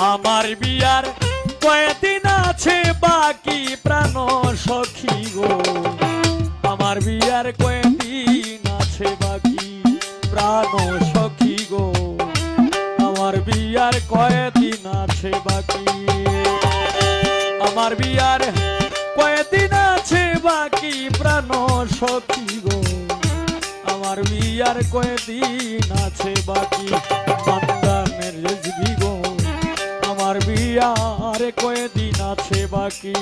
আমার বিয়ার কয়দিন আছে বাকি প্রাণ সখী গো, আমার বিয়ার কয়দিন আছে বাকি প্রাণ সখী গো, আমার বিয়ার কয়দিন আছে বাকি, আমার বিয়ার কয়দিন আছে বাকি প্রাণ সখী গো, আমার বিয়ার কয়দিন আছে বাকি সন্তানের রেজবি গো, আমার বিয়ার কয়দিন আছে বাকি।